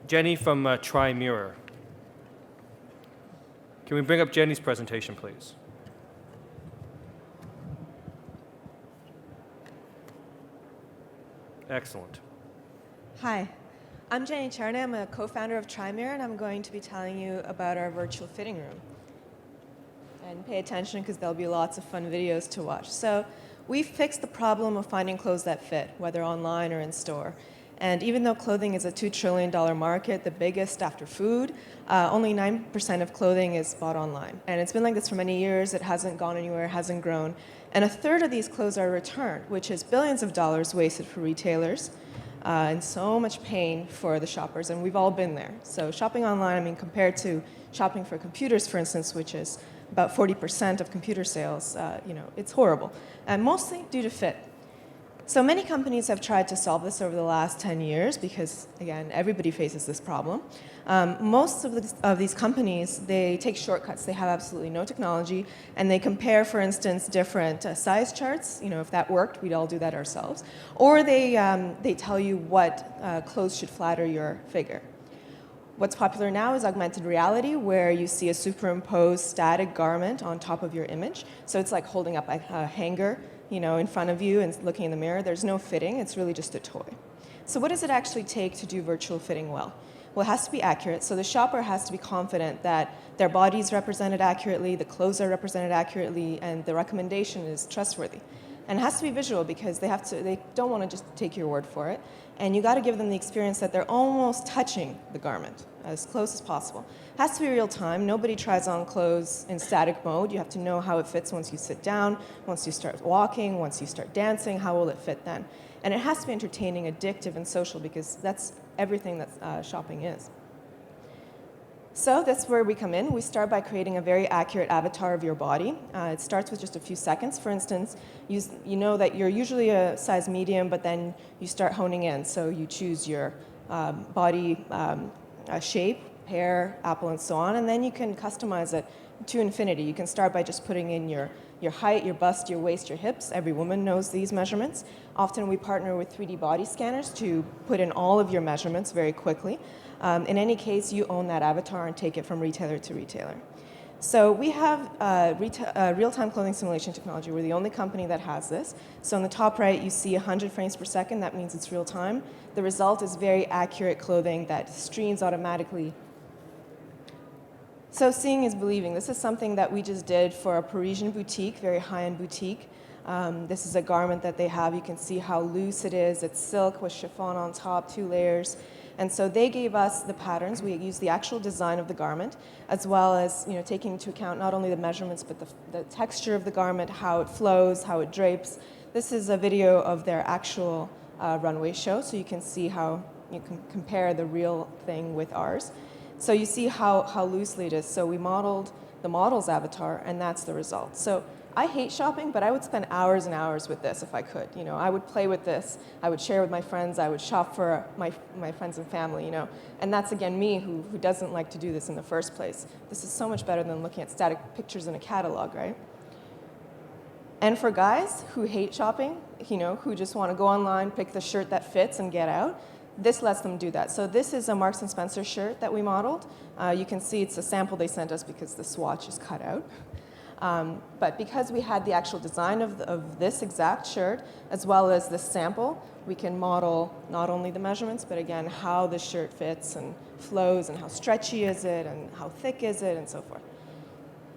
Jenny from triMirror. Can we bring up Jenny's presentation, please? Excellent. Hi, I'm Jenny Tcharnaia. I'm a co-founder of triMirror, and I'm going to be telling you about our virtual fitting room. And pay attention because there'll be lots of fun videos to watch. So we've fixed the problem of finding clothes that fit, whether online or in store. And even though clothing is a $2 trillion market, the biggest after food, only 9% of clothing is bought online. And it's been like this for many years. It hasn't gone anywhere, hasn't grown. And a third of these clothes are returned, which is billions of dollars wasted for retailers and so much pain for the shoppers. And we've all been there. So shopping online, I mean, compared to shopping for computers, for instance, which is about 40% of computer sales, it's horrible. And mostly due to fit. So many companies have tried to solve this over the last 10 years because, again, everybody faces this problem. Most of these companies, they take shortcuts. They have absolutely no technology, and they compare, for instance, different size charts. If that worked, we'd all do that ourselves. Or they tell you what clothes should flatter your figure. What's popular now is augmented reality, where you see a superimposed static garment on top of your image. So it's like holding up a hanger in front of you and looking in the mirror. There's no fitting. It's really just a toy. So what does it actually take to do virtual fitting well? Well, it has to be accurate. So the shopper has to be confident that their body is represented accurately, the clothes are represented accurately, and the recommendation is trustworthy. And it has to be visual because they don't want to just take your word for it. And you got to give them the experience that they're almost touching the garment as close as possible. It has to be real time. Nobody tries on clothes in static mode. You have to know how it fits once you sit down, once you start walking, once you start dancing, how will it fit then? And it has to be entertaining, addictive, and social because that's everything that shopping is. So that's where we come in. We start by creating a very accurate avatar of your body. It starts with just a few seconds. For instance, you know that you're usually a size medium, but then you start honing in. So you choose your body shape, hair, apple, and so on, and then you can customize it to infinity. You can start by just putting in your height, your bust, your waist, your hips. Every woman knows these measurements. Often we partner with 3D body scanners to put in all of your measurements very quickly. In any case, you own that avatar and take it from retailer to retailer. So we have real-time clothing simulation technology. We're the only company that has this. So on the top right, you see 100 frames per second. That means it's real time. The result is very accurate clothing that streams automatically. So seeing is believing. This is something that we just did for a Parisian boutique, very high-end boutique. This is a garment that they have. You can see how loose it is. It's silk with chiffon on top, 2 layers. And so they gave us the patterns. We used the actual design of the garment, as well as taking into account not only the measurements, but the texture of the garment, how it flows, how it drapes. This is a video of their actual runway show, so you can see how you can compare the real thing with ours. So you see how loosely it is. So we modeled the model's avatar, and that's the result. So I hate shopping, but I would spend hours and hours with this if I could. I would play with this. I would share with my friends. I would shop for my friends and family, And that's, again, me who doesn't like to do this in the first place. This is so much better than looking at static pictures in a catalog, right? And for guys who hate shopping, who just want to go online, pick the shirt that fits, and get out, this lets them do that. So this is a Marks & Spencer shirt that we modeled. You can see it's a sample they sent us because the swatch is cut out. But because we had the actual design of this exact shirt, as well as this sample, we can model not only the measurements, but again, how the shirt fits and flows, and how stretchy is it, and how thick is it, and so forth.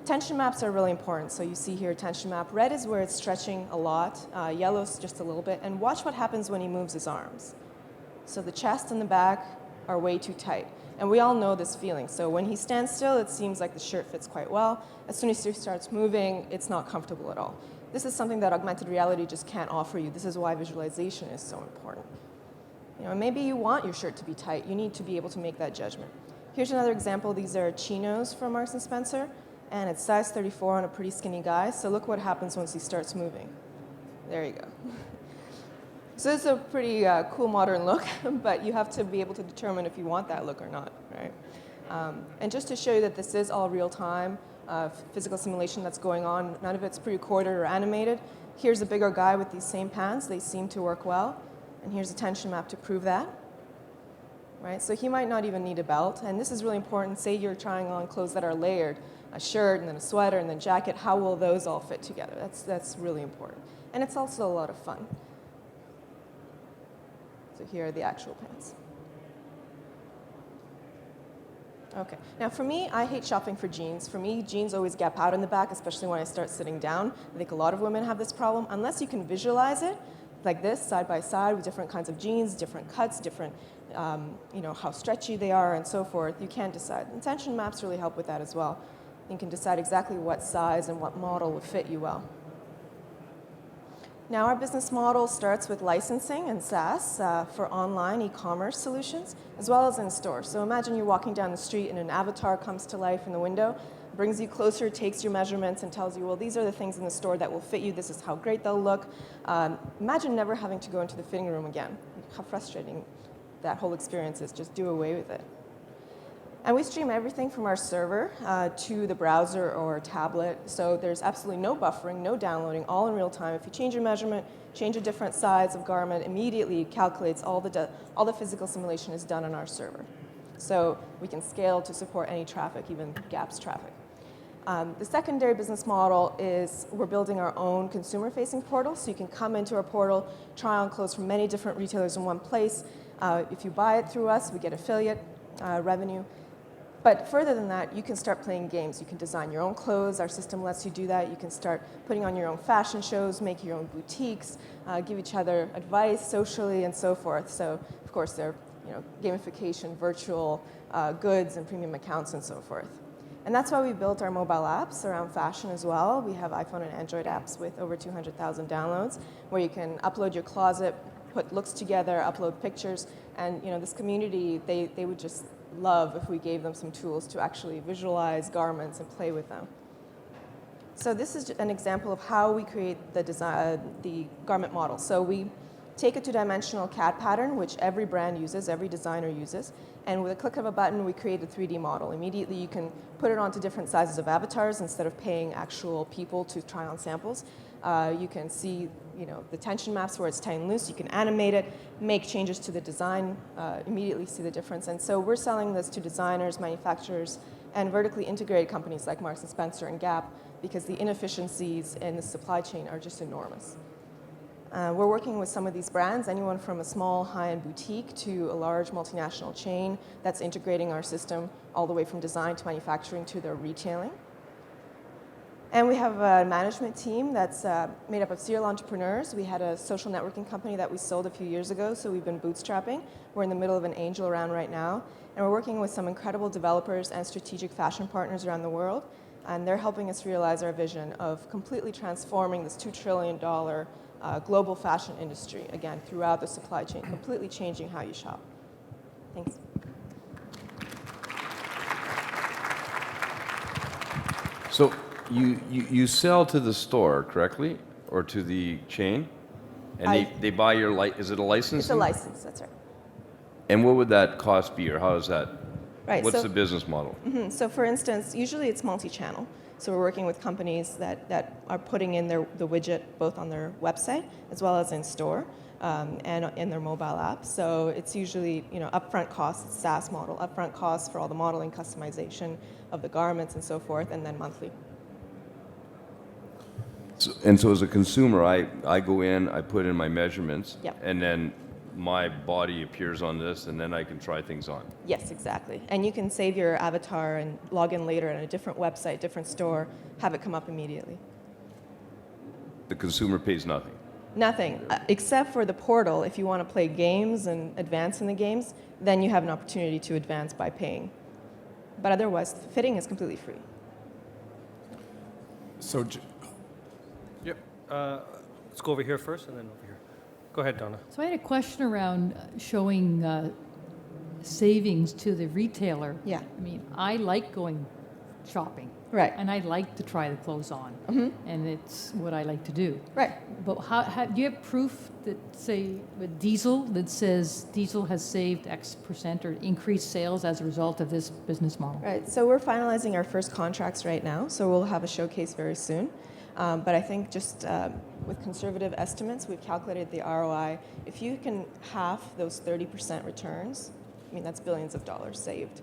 Tension maps are really important. So you see here tension map. Red is where it's stretching a lot. Yellow's just a little bit. And watch what happens when he moves his arms. So the chest and the back are way too tight. And we all know this feeling. So when he stands still, it seems like the shirt fits quite well. As soon as he starts moving, it's not comfortable at all. This is something that augmented reality just can't offer you. This is why visualization is so important. Maybe you want your shirt to be tight. You need to be able to make that judgment. Here's another example. These are chinos from Marks & Spencer, and it's size 34 on a pretty skinny guy. So look what happens once he starts moving. There you go. So this is a pretty cool modern look, but you have to be able to determine if you want that look or not, right? And just to show you that this is all real time, physical simulation that's going on, none of it's pre-recorded or animated. Here's a bigger guy with these same pants. They seem to work well. And here's a tension map to prove that. right? So he might not even need a belt. And this is really important. Say you're trying on clothes that are layered, a shirt and then a sweater and then jacket. How will those all fit together? That's really important. And it's also a lot of fun. So here are the actual pants. Okay. Now for me, I hate shopping for jeans. For me, jeans always gap out in the back, especially when I start sitting down. I think a lot of women have this problem. Unless you can visualize it, like this, side by side, with different kinds of jeans, different cuts, different, how stretchy they are, and so forth, you can't decide. And tension maps really help with that as well. You can decide exactly what size and what model would fit you well. Now our business model starts with licensing and SaaS for online e-commerce solutions, as well as in store. So imagine you're walking down the street and an avatar comes to life in the window, brings you closer, takes your measurements, and tells you, well, these are the things in the store that will fit you. This is how great they'll look. Imagine never having to go into the fitting room again. How frustrating that whole experience is. Just do away with it. And we stream everything from our server to the browser or tablet. So there's absolutely no buffering, no downloading, all in real time. If you change your measurement, change a different size of garment, immediately it calculates all the physical simulation is done on our server. So we can scale to support any traffic, even GAPS traffic. The secondary business model is we're building our own consumer-facing portal. So you can come into our portal, try on clothes from many different retailers in one place. If you buy it through us, we get affiliate revenue. But further than that, you can start playing games. You can design your own clothes. Our system lets you do that. You can start putting on your own fashion shows, make your own boutiques, give each other advice socially, and so forth. So, of course, there are gamification, virtual goods, and premium accounts, and so forth. And that's why we built our mobile apps around fashion as well. We have iPhone and Android apps with over 200,000 downloads, where you can upload your closet, put looks together, upload pictures, and this community, they would just love if we gave them some tools to actually visualize garments and play with them. So this is an example of how we create the garment model. So we take a two-dimensional CAD pattern, which every brand uses, every designer uses, and with a click of a button, we create a 3D model. Immediately, you can put it onto different sizes of avatars instead of paying actual people to try on samples. You can see the tension maps where it's tight and loose. You can animate it, make changes to the design, immediately see the difference. And so we're selling this to designers, manufacturers, and vertically integrated companies like Marks & Spencer and Gap, because the inefficiencies in the supply chain are just enormous. We're working with some of these brands, anyone from a small high-end boutique to a large multinational chain that's integrating our system all the way from design to manufacturing to their retailing. And we have a management team that's made up of serial entrepreneurs. We had a social networking company that we sold a few years ago, so we've been bootstrapping. We're in the middle of an angel round right now. And we're working with some incredible developers and strategic fashion partners around the world. And they're helping us realize our vision of completely transforming this $2 trillion global fashion industry, again, throughout the supply chain, completely changing how you shop. Thanks. So you sell to the store, correctly? Or to the chain? And they buy your, is it a license? It's a license, that's right. And what would that cost be, or how does that, right, what's the business model? So for instance, usually it's multi-channel. So we're working with companies that are putting in the widget both on their website as well as in store and in their mobile app. So it's usually upfront costs, SaaS model, upfront costs for all the modeling, customization of the garments and so forth, and then monthly. So as a consumer, I go in, I put in my measurements, Yep. and then my body appears on this, and then I can try things on. Yes, exactly. And you can save your avatar and log in later on a different website, different store, have it come up immediately. The consumer pays nothing. Nothing, except for the portal. If you want to play games and advance in the games, then you have an opportunity to advance by paying. But otherwise, fitting is completely free. So, Yep. Let's go over here first and then over here. Go ahead, Donna. So I had a question around showing savings to the retailer. Yeah. I mean, I like going shopping. Right. And I like to try the clothes on. And it's what I like to do. Right. But how do you have proof that, say, with diesel, that says diesel has saved X percent or increased sales as a result of this business model? Right. So we're finalizing our first contracts right now, so we'll have a showcase very soon. But I think just with conservative estimates, we've calculated the ROI. If you can half those 30% returns, I mean, that's billions of dollars saved,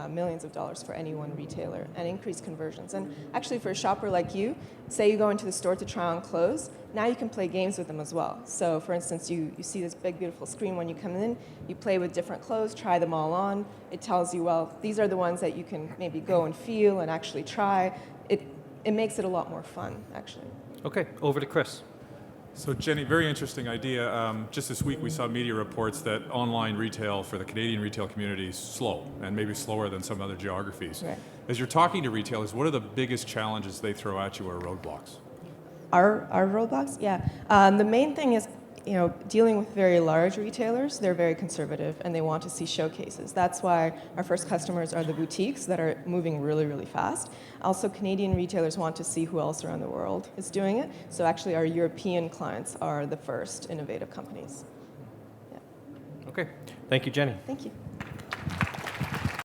millions of dollars for any one retailer, and increased conversions. And actually, for a shopper like you, say you go into the store to try on clothes, now you can play games with them as well. So, for instance, you see this big, beautiful screen when you come in, you play with different clothes, try them all on. It tells you, well, these are the ones that you can maybe go and feel and actually try. It makes it a lot more fun, actually. Okay, over to Chris. So Jenny, very interesting idea. Just this week we saw media reports that online retail for the Canadian retail community is slow, and maybe slower than some other geographies. Right. As you're talking to retailers, what are the biggest challenges they throw at you or roadblocks? Our roadblocks, yeah. The main thing is, dealing with very large retailers. They're very conservative and they want to see showcases. That's why our first customers are the boutiques that are moving really, really fast. Also, Canadian retailers want to see who else around the world is doing it. So actually, our European clients are the first innovative companies. Yeah. Okay, thank you, Jenny. Thank you.